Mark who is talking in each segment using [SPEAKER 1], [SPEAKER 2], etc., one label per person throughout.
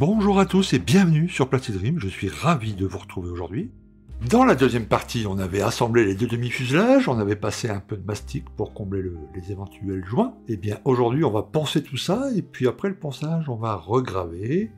[SPEAKER 1] Bonjour à tous et bienvenue sur Plastic Dream, je suis ravi de vous retrouver aujourd'hui. Dans la deuxième partie, on avait assemblé les deux demi-fuselages, on avait passé un peu de mastic pour combler les éventuels joints. Et bien aujourd'hui, on va poncer tout ça, et puis après le ponçage, on va regraver.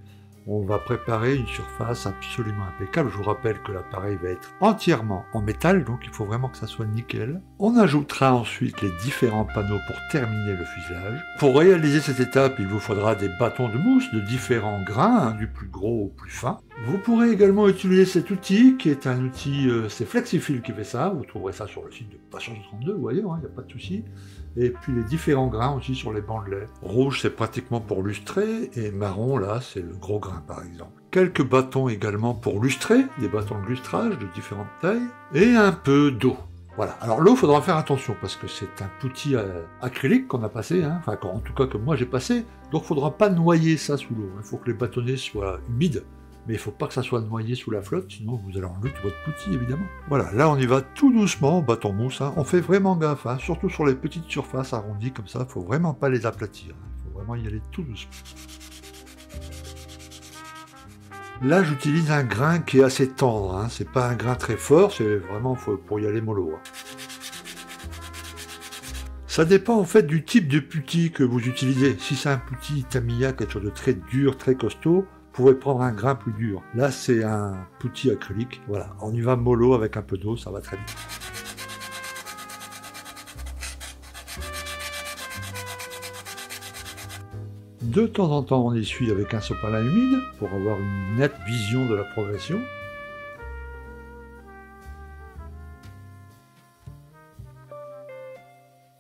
[SPEAKER 1] On va préparer une surface absolument impeccable. Je vous rappelle que l'appareil va être entièrement en métal, donc il faut vraiment que ça soit nickel. On ajoutera ensuite les différents panneaux pour terminer le fuselage. Pour réaliser cette étape, il vous faudra des bâtons de mousse de différents grains, du plus gros au plus fin. Vous pourrez également utiliser cet outil, qui est un outil, c'est Flexifil qui fait ça. Vous trouverez ça sur le site de Passion 32, vous voyez, il n'y a pas de souci. Et puis les différents grains aussi sur les bandelets. Rouge, c'est pratiquement pour lustrer, et marron, là, c'est le gros grain, par exemple. Quelques bâtons également pour lustrer, des bâtons de lustrage de différentes tailles, et un peu d'eau. Voilà. Alors l'eau, il faudra faire attention, parce que c'est un outil acrylique qu'on a passé, hein. Enfin, en tout cas que moi j'ai passé, donc il ne faudra pas noyer ça sous l'eau. Il faut que les bâtonnets soient humides. Mais il ne faut pas que ça soit noyé sous la flotte, sinon vous allez enlever tout votre outil, évidemment. Voilà, là on y va tout doucement, bâton mousse, hein. On fait vraiment gaffe, hein. Surtout sur les petites surfaces arrondies comme ça, il ne faut vraiment pas les aplatir, hein. Il faut vraiment y aller tout doucement. Là j'utilise un grain qui est assez tendre, hein. C'est pas un grain très fort, c'est vraiment pour y aller mollo, hein. Ça dépend en fait du type de putti que vous utilisez. Si c'est un putti Tamiya, quelque chose de très dur, très costaud, vous pouvez prendre un grain plus dur. Là, c'est un putti acrylique. Voilà, on y va mollo avec un peu d'eau, ça va très bien. De temps en temps, on essuie avec un sopalin humide pour avoir une nette vision de la progression.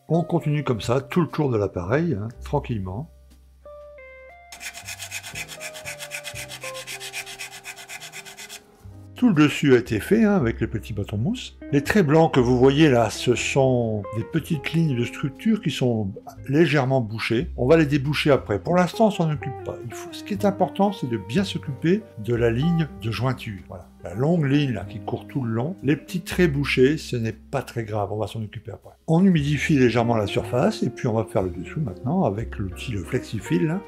[SPEAKER 1] On continue comme ça tout le tour de l'appareil, hein, tranquillement. Tout le dessus a été fait, hein, avec les petits bâtons mousse. Les traits blancs que vous voyez là, ce sont des petites lignes de structure qui sont légèrement bouchées. On va les déboucher après. Pour l'instant, on s'en occupe pas. Ce qui est important, c'est de bien s'occuper de la ligne de jointure. Voilà. La longue ligne là, qui court tout le long. Les petits traits bouchés, ce n'est pas très grave. On va s'en occuper après. On humidifie légèrement la surface et puis on va faire le dessous maintenant avec l'outil le Flexifil, là.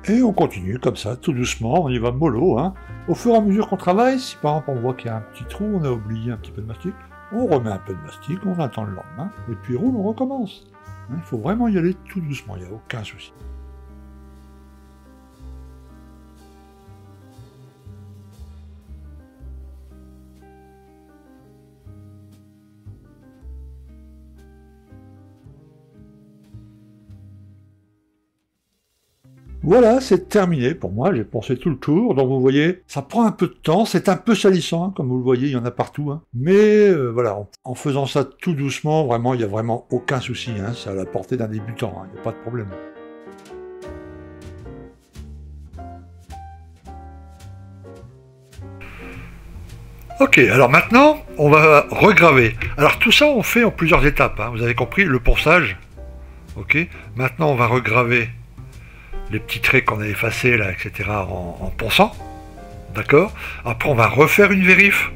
[SPEAKER 1] Et on continue comme ça, tout doucement, on y va mollo, hein. Au fur et à mesure qu'on travaille, si par exemple on voit qu'il y a un petit trou, on a oublié un petit peu de mastic, on remet un peu de mastic, on attend le lendemain, et puis roule, on recommence. Il faut vraiment y aller tout doucement, il n'y a aucun souci. Voilà, c'est terminé pour moi, j'ai poncé tout le tour, donc vous voyez, ça prend un peu de temps, c'est un peu salissant, hein, comme vous le voyez, il y en a partout, hein. Mais voilà, en faisant ça tout doucement, vraiment, il n'y a vraiment aucun souci, hein, c'est à la portée d'un débutant, hein, il n'y a pas de problème. Ok, alors maintenant, on va regraver. Alors tout ça, on fait en plusieurs étapes, hein, vous avez compris, le ponçage, ok, maintenant on va regraver les petits traits qu'on a effacés là, etc. en ponçant, d'accord. Après on va refaire une vérif,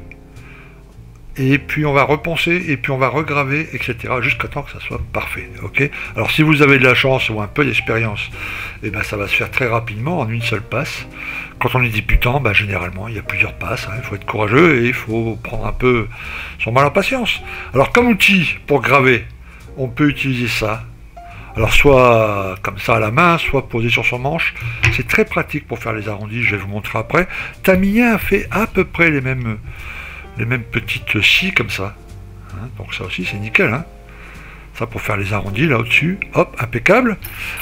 [SPEAKER 1] et puis on va reponcer, et puis on va regraver, etc. jusqu'à temps que ça soit parfait, ok. Alors si vous avez de la chance ou un peu d'expérience, et ben ça va se faire très rapidement en une seule passe. Quand on est débutant, ben, généralement il y a plusieurs passes, hein. Il faut être courageux et il faut prendre un peu son mal en patience. Alors comme outil pour graver, on peut utiliser ça. Alors soit comme ça à la main, soit posé sur son manche. C'est très pratique pour faire les arrondis, je vais vous montrer après. Tamiya a fait à peu près les mêmes petites scies comme ça. Hein, donc ça aussi c'est nickel. Hein. Ça pour faire les arrondis là au-dessus. Hop, impeccable.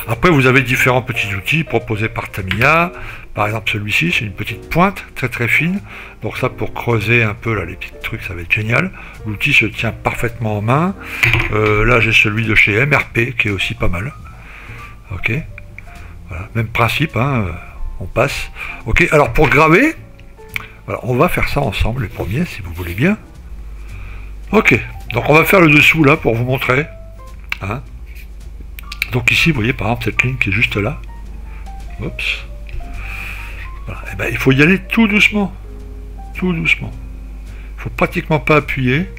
[SPEAKER 1] Après vous avez différents petits outils proposés par Tamiya, Par exemple celui-ci, c'est une petite pointe très très fine, donc ça pour creuser un peu là, les petits trucs, ça va être génial. L'outil se tient parfaitement en main. Là j'ai celui de chez MRP qui est aussi pas mal. Ok, voilà, même principe, hein, on passe. Ok, alors pour graver, voilà, on va faire ça ensemble les premiers si vous voulez bien. Ok, donc on va faire le dessous là pour vous montrer. Hein. Donc ici vous voyez par exemple cette ligne qui est juste là. Oups. Voilà. Et ben, il faut y aller tout doucement. Tout doucement. Il faut pratiquement pas appuyer.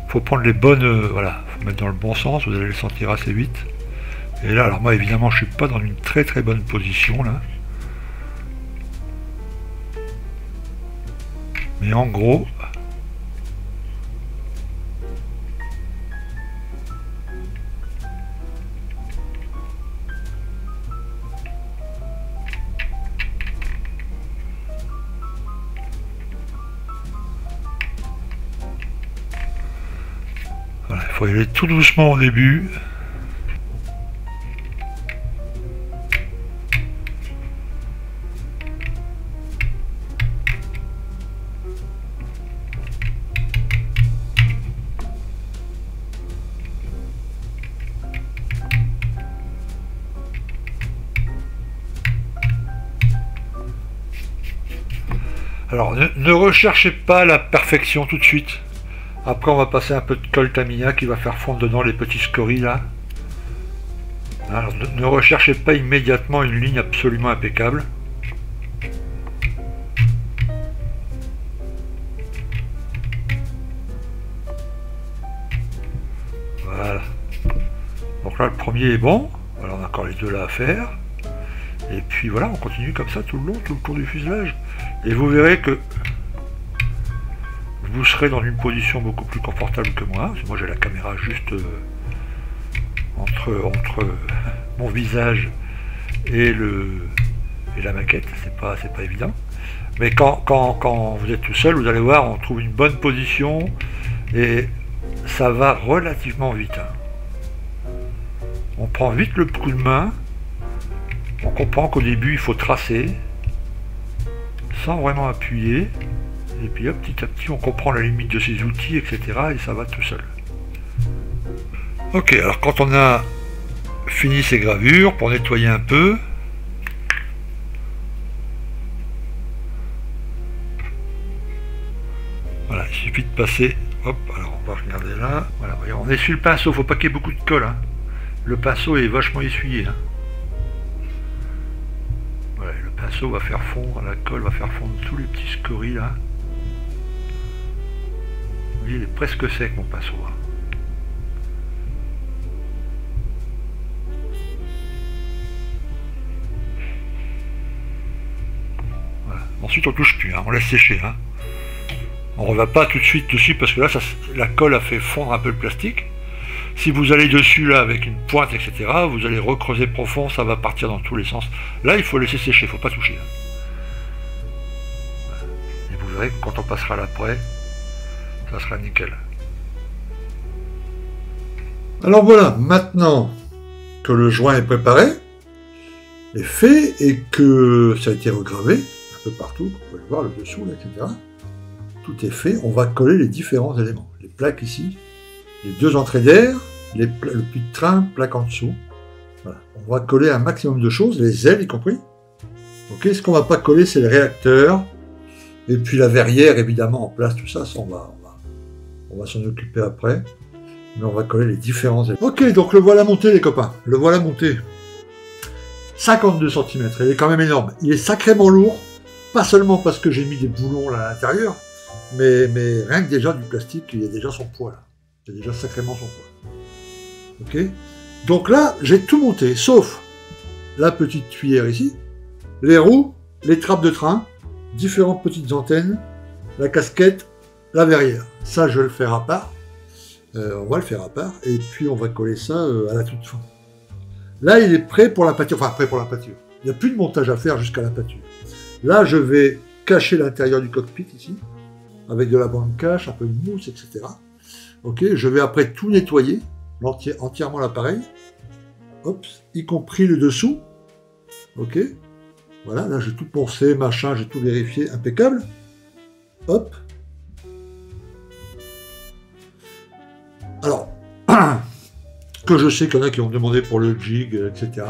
[SPEAKER 1] Il faut prendre les bonnes... voilà, il faut mettre dans le bon sens, vous allez le sentir assez vite. Et là, alors moi évidemment je suis pas dans une très très bonne position là. Mais en gros... voilà, il faut y aller tout doucement au début. Alors, ne recherchez pas la perfection tout de suite. Après, on va passer un peu de colle Tamiya qui va faire fondre dedans les petits scories là. Alors, ne recherchez pas immédiatement une ligne absolument impeccable. Voilà. Donc là, le premier est bon. Voilà, on a encore les deux là à faire. Et puis voilà, on continue comme ça tout le long, tout le tour du fuselage. Et vous verrez que vous serez dans une position beaucoup plus confortable que moi. Parce que moi j'ai la caméra juste entre mon visage et la maquette. C'est pas évident. Mais quand vous êtes tout seul, vous allez voir, on trouve une bonne position et ça va relativement vite. Hein. On prend vite le coup de main. On comprend qu'au début il faut tracer sans vraiment appuyer, et puis hop, petit à petit on comprend la limite de ces outils, etc. et ça va tout seul. Ok, alors quand on a fini ces gravures, pour nettoyer un peu, voilà, il suffit de passer, hop, alors on va regarder là, voilà, on essuie le pinceau, faut pas qu'il y ait beaucoup de colle, hein. Le pinceau est vachement essuyé, hein. Voilà, le pinceau va faire fondre, la colle va faire fondre tous les petits scories là. Vous voyez, il est presque sec mon pinceau. Hein. Voilà. Ensuite on touche plus, hein. On laisse sécher. Hein. On ne revient pas tout de suite dessus parce que là la colle a fait fondre un peu le plastique. Si vous allez dessus là avec une pointe, etc., vous allez recreuser profond, ça va partir dans tous les sens. Là, il faut laisser sécher, il ne faut pas toucher. Voilà. Et vous verrez que quand on passera l'après, ça sera nickel. Alors voilà, maintenant que le joint est préparé, est fait, et que ça a été regravé un peu partout, vous pouvez le voir, le dessous, là, etc. Tout est fait, on va coller les différents éléments. Les plaques ici, les deux entrées d'air, le puits de train, plaque en dessous. Voilà. On va coller un maximum de choses, les ailes y compris. Ok, ce qu'on va pas coller, c'est le réacteur. Et puis la verrière, évidemment, en place, tout ça, on va s'en occuper après. Mais on va coller les différents éléments. Ok, donc le voilà monté, les copains. Le voilà monté. 52 cm, il est quand même énorme. Il est sacrément lourd, pas seulement parce que j'ai mis des boulons là à l'intérieur, mais rien que déjà du plastique, il y a déjà son poids là. C'est déjà sacrément son poids. Ok. Donc là, j'ai tout monté, sauf la petite tuyère ici, les roues, les trappes de train, différentes petites antennes, la casquette, la verrière. Ça, je vais le faire à part. On va le faire à part, et puis on va coller ça à la toute fin. Là, il est prêt pour la pâture. Enfin, prêt pour la pâture. Il n'y a plus de montage à faire jusqu'à la pâture. Là, je vais cacher l'intérieur du cockpit ici, avec de la bande cache, un peu de mousse, etc. Ok, je vais après tout nettoyer, entièrement l'appareil, hop, y compris le dessous, ok, Voilà, là j'ai tout pensé, machin, j'ai tout vérifié, impeccable. Hop. Alors, que je sais qu'il y en a qui ont demandé pour le jig, etc.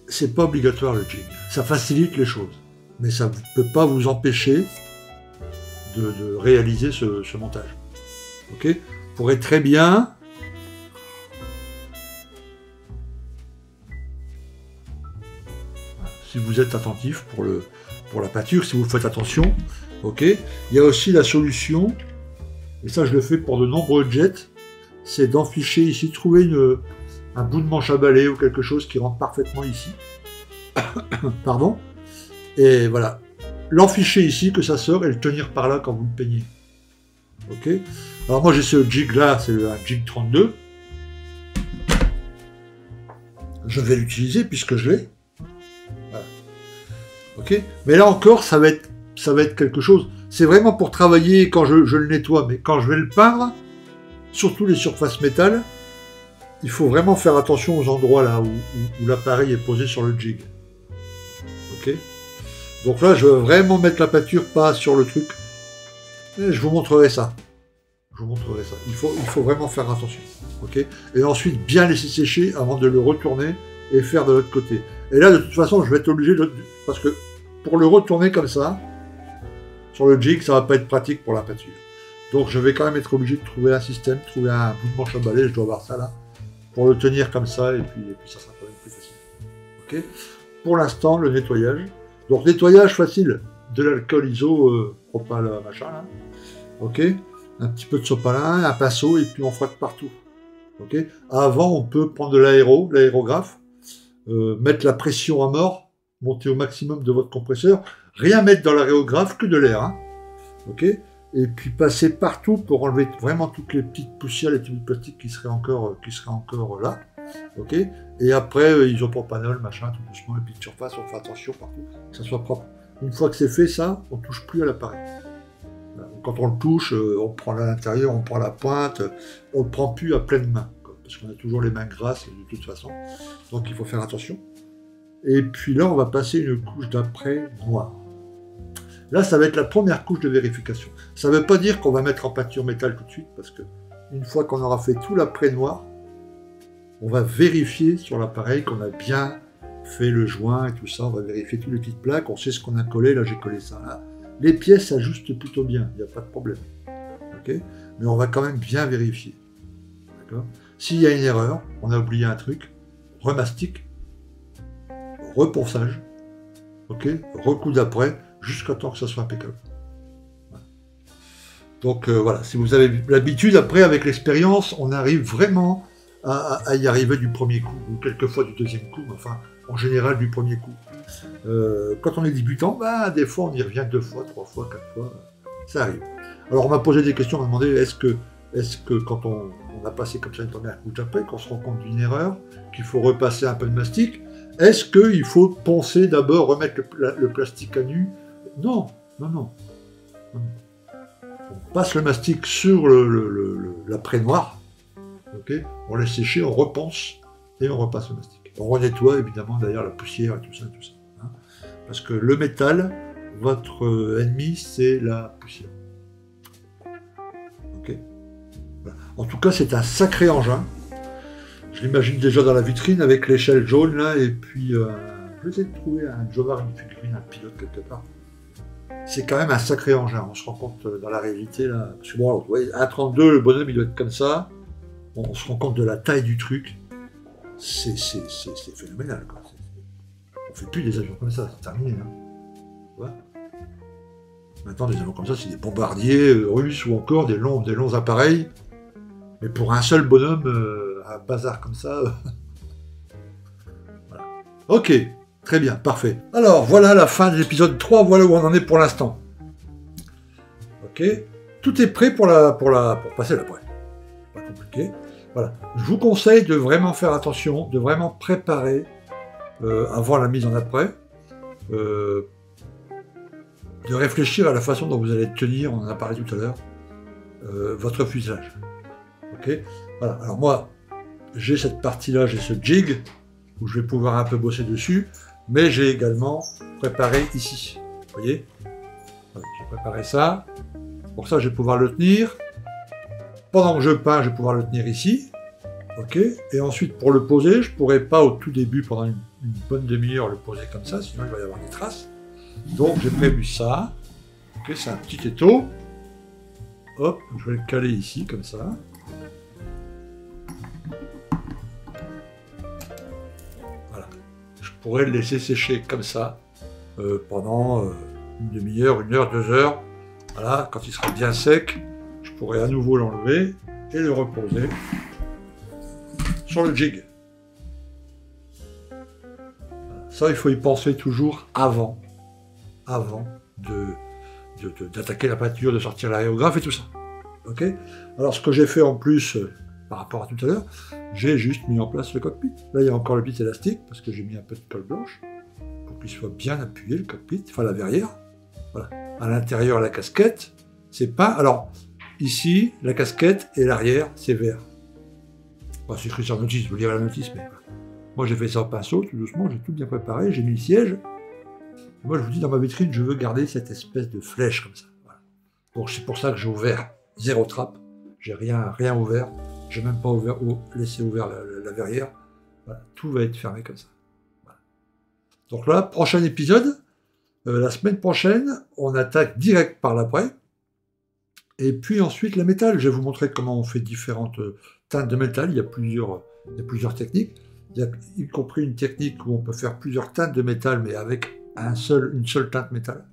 [SPEAKER 1] C'est pas obligatoire le jig. Ça facilite les choses. Mais ça ne peut pas vous empêcher de réaliser ce montage. Ok ? Vous pourrez très bien... Si vous êtes attentif pour la pâture, si vous faites attention, ok. Il y a aussi la solution, et ça je le fais pour de nombreux jets, c'est d'enficher ici, trouver un bout de manche à balai ou quelque chose qui rentre parfaitement ici. Pardon. Et voilà. L'enficher ici, que ça sort, et le tenir par là quand vous le peignez. Ok. Alors moi j'ai ce jig là, c'est un jig 32. Je vais l'utiliser puisque je l'ai. Voilà. Ok. Mais là encore, ça va être quelque chose. C'est vraiment pour travailler quand je le nettoie, mais quand je vais le peindre, surtout les surfaces métal, il faut vraiment faire attention aux endroits là où l'appareil est posé sur le jig. Ok. Donc là, je veux vraiment mettre la peinture pas sur le truc. Et je vous montrerai ça. Je vous montrerai ça. Il faut vraiment faire attention. Ok. Et ensuite, bien laisser sécher avant de le retourner et faire de l'autre côté. Et là, de toute façon, je vais être obligé de... Parce que pour le retourner comme ça, sur le jig, ça va pas être pratique pour la peinture. Donc je vais quand même être obligé de trouver un système, trouver un bout de manche à balai, je dois avoir ça là, pour le tenir comme ça, et puis ça sera quand même plus facile. Ok. Pour l'instant, le nettoyage. Donc nettoyage facile, de l'alcool iso, propal, machin là. Ok. Un petit peu de sopalin, un pinceau, et puis on frotte partout. Ok. Avant, on peut prendre de l'aérographe, mettre la pression à mort, monter au maximum de votre compresseur, rien mettre dans l'aérographe que de l'air. Hein. Ok. Et puis passer partout pour enlever vraiment toutes les petites poussières, les petits bouts de plastique qui seraient encore là. Ok. Et après, isopropanol, machin, tout doucement, les petites surfaces, on fait attention partout, que ça soit propre. Une fois que c'est fait, ça, on ne touche plus à l'appareil. Quand on le touche, on prend à l'intérieur, on prend la pointe, on ne le prend plus à pleine main, parce qu'on a toujours les mains grasses de toute façon. Donc il faut faire attention. Et puis là, on va passer une couche d'après noire. Là, ça va être la première couche de vérification. Ça ne veut pas dire qu'on va mettre en peinture métal tout de suite, parce que une fois qu'on aura fait tout l'après noir, on va vérifier sur l'appareil qu'on a bien fait le joint et tout ça. On va vérifier toutes les petites plaques, on sait ce qu'on a collé. Là, j'ai collé ça là. Les pièces s'ajustent plutôt bien, il n'y a pas de problème. Okay, mais on va quand même bien vérifier. S'il y a une erreur, on a oublié un truc, remastic, reponçage, okay, recoup d'après, jusqu'à temps que ça soit impeccable. Voilà. Donc voilà, si vous avez l'habitude, après avec l'expérience, on arrive vraiment à y arriver du premier coup, ou quelquefois du deuxième coup, mais enfin, en général du premier coup. Quand on est débutant, bah, des fois on y revient 2 fois, 3 fois, 4 fois, ça arrive. Alors on m'a posé des questions, on m'a demandé est-ce que quand on a passé comme ça une première couche après, qu'on se rend compte d'une erreur, qu'il faut repasser un peu de mastic, est-ce qu'il faut poncer d'abord, remettre le plastique à nu? Non. On passe le mastic sur l'après noir, okay, on laisse sécher, on reponce et on repasse le mastic. On renettoie évidemment d'ailleurs la poussière et tout ça. Hein, parce que le métal, votre ennemi, c'est la poussière. Okay. Voilà. En tout cas, c'est un sacré engin. Je l'imagine déjà dans la vitrine avec l'échelle jaune là, et puis je vais essayer de trouver un Jomar, une figurine, un pilote quelque part. C'est quand même un sacré engin, on se rend compte dans la réalité là. Parce que bon, vous voyez, un 32, le bonhomme il doit être comme ça. On se rend compte de la taille du truc. C'est phénoménal, quoi. On fait plus des avions comme ça, c'est terminé. Hein. Ouais. Maintenant, des avions comme ça, c'est des bombardiers russes ou encore des longs appareils. Mais pour un seul bonhomme, un bazar comme ça. Voilà. Ok, très bien, parfait. Alors, voilà la fin de l'épisode 3, voilà où on en est pour l'instant. Ok, tout est prêt pour passer l'après. Pas compliqué. Voilà. Je vous conseille de vraiment faire attention, de vraiment préparer avant la mise en après, de réfléchir à la façon dont vous allez tenir, on en a parlé tout à l'heure, votre fuselage. Okay, voilà. Alors moi, j'ai cette partie-là, j'ai ce jig, où je vais pouvoir un peu bosser dessus. mais j'ai également préparé ici. Vous voyez? Voilà, j'ai préparé ça. Pour ça, je vais pouvoir le tenir. Pendant que je peins, je vais pouvoir le tenir ici. Ok. Et ensuite, pour le poser, je ne pourrais pas au tout début, pendant une bonne demi-heure, le poser comme ça, sinon il va y avoir des traces. Donc j'ai prévu ça. Ok, c'est un petit étau. Hop, je vais le caler ici, comme ça. Voilà. Je pourrais le laisser sécher comme ça pendant une demi-heure, 1 heure, 2 heures. Voilà, quand il sera bien sec, je pourrais à nouveau l'enlever et le reposer sur le jig. Ça, il faut y penser toujours avant d'attaquer la peinture, de sortir l'aérographe et tout ça. Ok. Alors, ce que j'ai fait en plus, par rapport à tout à l'heure, j'ai juste mis en place le cockpit. Là, il y a encore le petit élastique, parce que j'ai mis un peu de colle blanche, pour qu'il soit bien appuyé, le cockpit, enfin la verrière. Voilà. À l'intérieur, la casquette, c'est peint. Alors, ici, la casquette et l'arrière, c'est vert. Bon, c'est écrit sur la notice, vous lirez la notice, mais moi j'ai fait ça au pinceau, tout doucement, j'ai tout bien préparé, j'ai mis le siège. Moi je vous dis, dans ma vitrine, je veux garder cette espèce de flèche comme ça. Voilà. Donc c'est pour ça que j'ai ouvert 0 trappe, j'ai rien ouvert, j'ai même pas laissé ouvert la verrière. Voilà. Tout va être fermé comme ça. Voilà. Donc là, prochain épisode, la semaine prochaine, on attaque direct par l'après. Et puis ensuite la métal, je vais vous montrer comment on fait différentes teintes de métal, il y a plusieurs techniques. Il y a y compris une technique où on peut faire plusieurs teintes de métal, mais avec une seule teinte métal.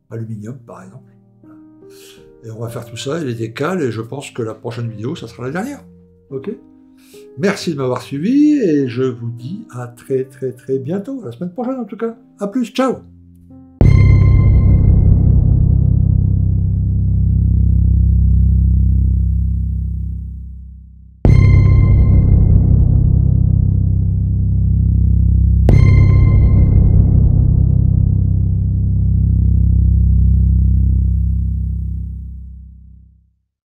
[SPEAKER 1] Aluminium, par exemple. Voilà. Et on va faire tout ça, et les décales, et je pense que la prochaine vidéo, ça sera la dernière. Ok? Merci de m'avoir suivi, et je vous dis à très très très bientôt, la semaine prochaine en tout cas. A plus, ciao!